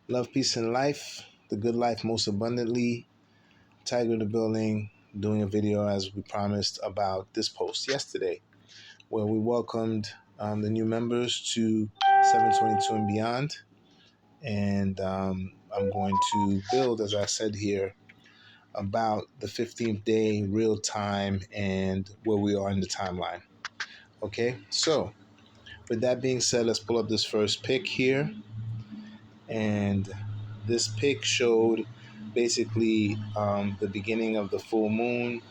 Love, peace, and life. The good life most abundantly. Tiger in the building, doing a video as we promised about this post yesterday, where we welcomed the new members to 722 and beyond. And I'm going to build, as I said here, about the 15th day, real time, and where we are in the timeline. Okay, so with that being said, let's pull up this first pic here. And this pic showed basically the beginning of the full moon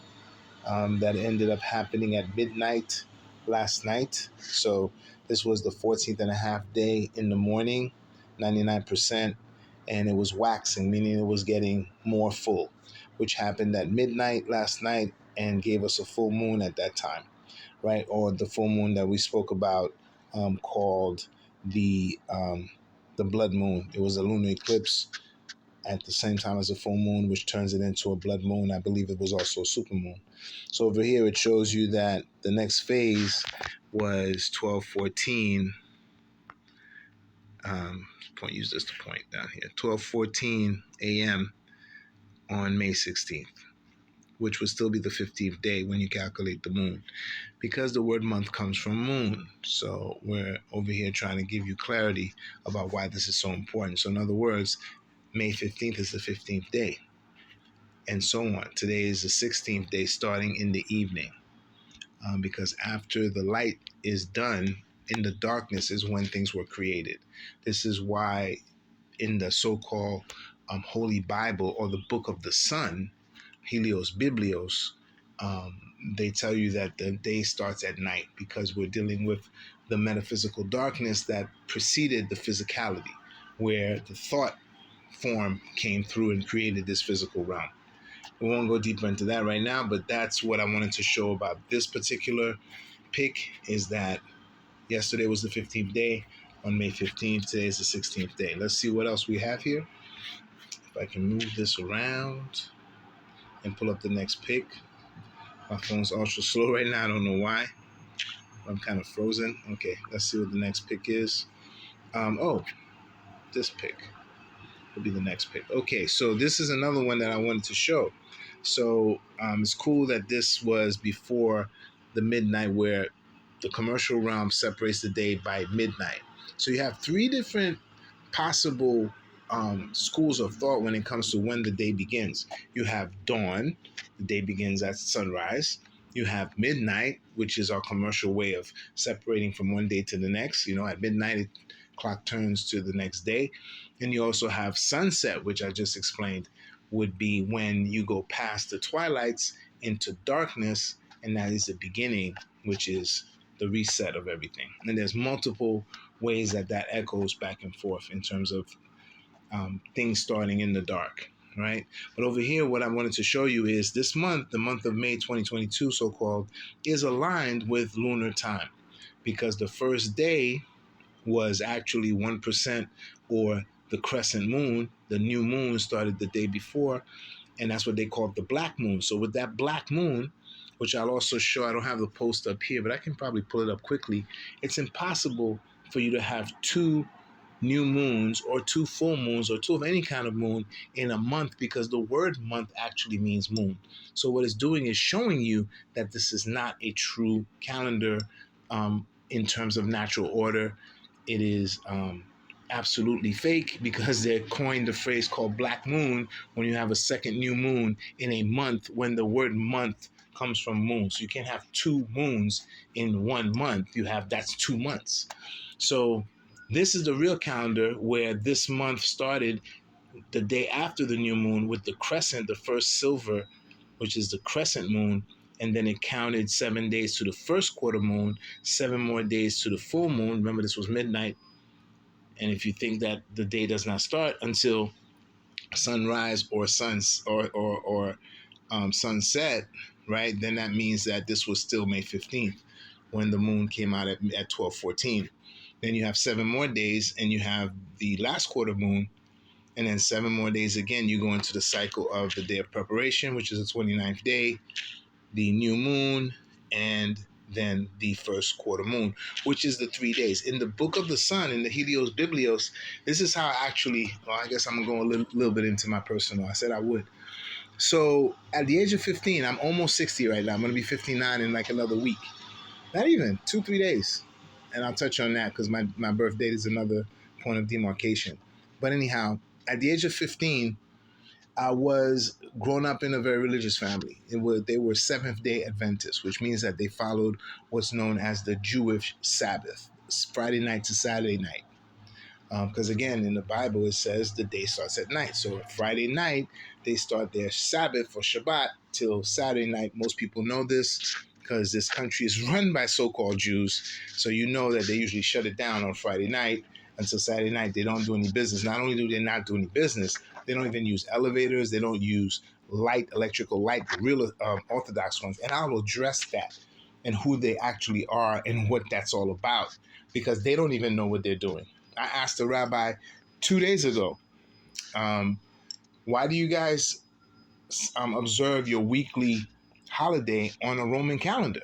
that ended up happening at midnight last night. So this was the 14th and a half day in the morning, 99%, and it was waxing, meaning it was getting more full, which happened at midnight last night and gave us a full moon at that time, right? Or the full moon that we spoke about called the blood moon. It was a lunar eclipse at the same time as a full moon, which turns it into a blood moon. I believe it was also a super moon. So over here, it shows you that the next phase was 12:14. Use this to point down here. 12:14 a.m. on May 16th, which would still be the 15th day when you calculate the moon, because the word month comes from moon. So we're over here trying to give you clarity about why this is so important. So in other words, May 15th is the 15th day, and so on. Today is the 16th day, starting in the evening, because after the light is done, in the darkness is when things were created. This is why in the so-called Holy Bible, or the Book of the Sun, Helios Biblios, they tell you that the day starts at night, because we're dealing with the metaphysical darkness that preceded the physicality, where the thought form came through and created this physical realm. We won't go deeper into that right now, but that's what I wanted to show about this particular pick, is that yesterday was the 15th day on May 15th. Today is the 16th day. Let's see what else we have here. If I can move this around and pull up the next pick. My phone's ultra slow right now. I don't know why. I'm kind of frozen. Okay, let's see what the next pick is. This pick will be the next pick. Okay, so this is another one that I wanted to show. So it's cool that this was before the midnight, where the commercial realm separates the day by midnight. So you have three different possible schools of thought when it comes to when the day begins. You have dawn, the day begins at sunrise. You have midnight, which is our commercial way of separating from one day to the next. At midnight, clock turns to the next day. And you also have sunset, which I just explained, would be when you go past the twilights into darkness, and that is the beginning, which is the reset of everything. And there's multiple ways that echoes back and forth in terms of things starting in the dark, right? But over here, what I wanted to show you is this month, the month of May 2022, so-called, is aligned with lunar time, because the first day was actually 1%, or the crescent moon. The new moon started the day before, and that's what they called the black moon. So with that black moon, which I'll also show, I don't have the post up here, but I can probably pull it up quickly. It's impossible for you to have two new moons or two full moons or two of any kind of moon in a month, because the word month actually means moon. So what it's doing is showing you that this is not a true calendar in terms of natural order. It is absolutely fake, because they coined the phrase called black moon when you have a second new moon in a month, when the word month comes from moon. So you can't have two moons in 1 month. That's 2 months. So this is the real calendar, where this month started the day after the new moon with the crescent, the first silver, which is the crescent moon. And then it counted 7 days to the first quarter moon, 7 more days to the full moon. Remember, this was midnight. And if you think that the day does not start until sunrise or sunset, right, then that means that this was still May 15th when the moon came out at 12:14. Then you have 7 more days, and you have the last quarter moon, and then 7 more days again. You go into the cycle of the day of preparation, which is the 29th day, the new moon, and than the first quarter moon, which is the 3 days. In the book of the sun, in the Helios Biblios, this is how I actually, well, I guess I'm going to go a little bit into my personal. I said I would. So at the age of 15, I'm almost 60 right now. I'm going to be 59 in like another week. Not even 2-3 days. And I'll touch on that because my birth date is another point of demarcation. But anyhow, at the age of 15, I was grown up in a very religious family. They were Seventh-day Adventists, which means that they followed what's known as the Jewish Sabbath, Friday night to Saturday night. Because again, in the Bible, it says the day starts at night. So Friday night, they start their Sabbath or Shabbat till Saturday night. Most people know this because this country is run by so-called Jews. So you know that they usually shut it down on Friday night until Saturday night. They don't do any business. Not only do they not do any business, they don't even use elevators. They don't use electrical light, the real Orthodox ones. And I'll address that and who they actually are and what that's all about because they don't even know what they're doing. I asked the rabbi 2 days ago, why do you guys observe your weekly holiday on a Roman calendar?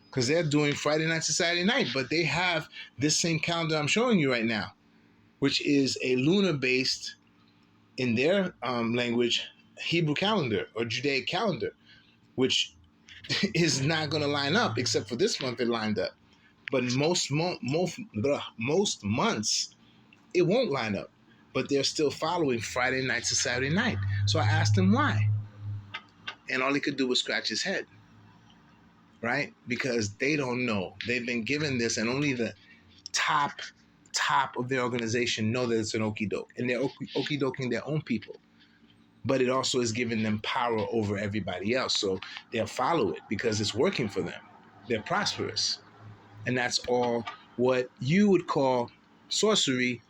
Because they're doing Friday night to Saturday night, but they have this same calendar I'm showing you right now, which is a lunar-based, in their language, Hebrew calendar or Judaic calendar, which is not going to line up, except for this month it lined up. But most months, it won't line up. But they're still following Friday night to Saturday night. So I asked him why. And all he could do was scratch his head. Right? Because they don't know. They've been given this, and only the top of their organization know that it's an okie doke. And they're okie doking their own people. But it also is giving them power over everybody else. So they'll follow it because it's working for them. They're prosperous. And that's all what you would call sorcery,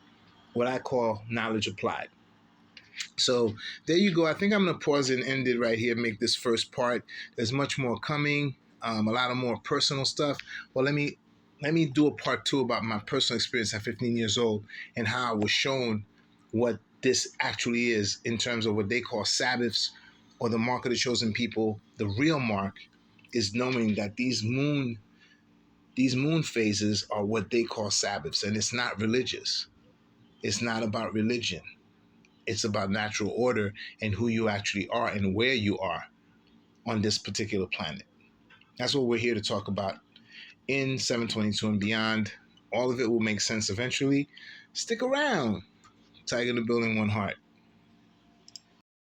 what I call knowledge applied. So there you go. I think I'm going to pause and end it right here, make this first part. There's much more coming, a lot of more personal stuff. Well, let me do a part 2 about my personal experience at 15 years old and how I was shown what this actually is in terms of what they call Sabbaths or the mark of the chosen people. The real mark is knowing that these moon phases are what they call Sabbaths, and it's not religious. It's not about religion. It's about natural order and who you actually are and where you are on this particular planet. That's what we're here to talk about in 722 and beyond. All of it will make sense eventually. Stick around. Tiger in the building, one heart.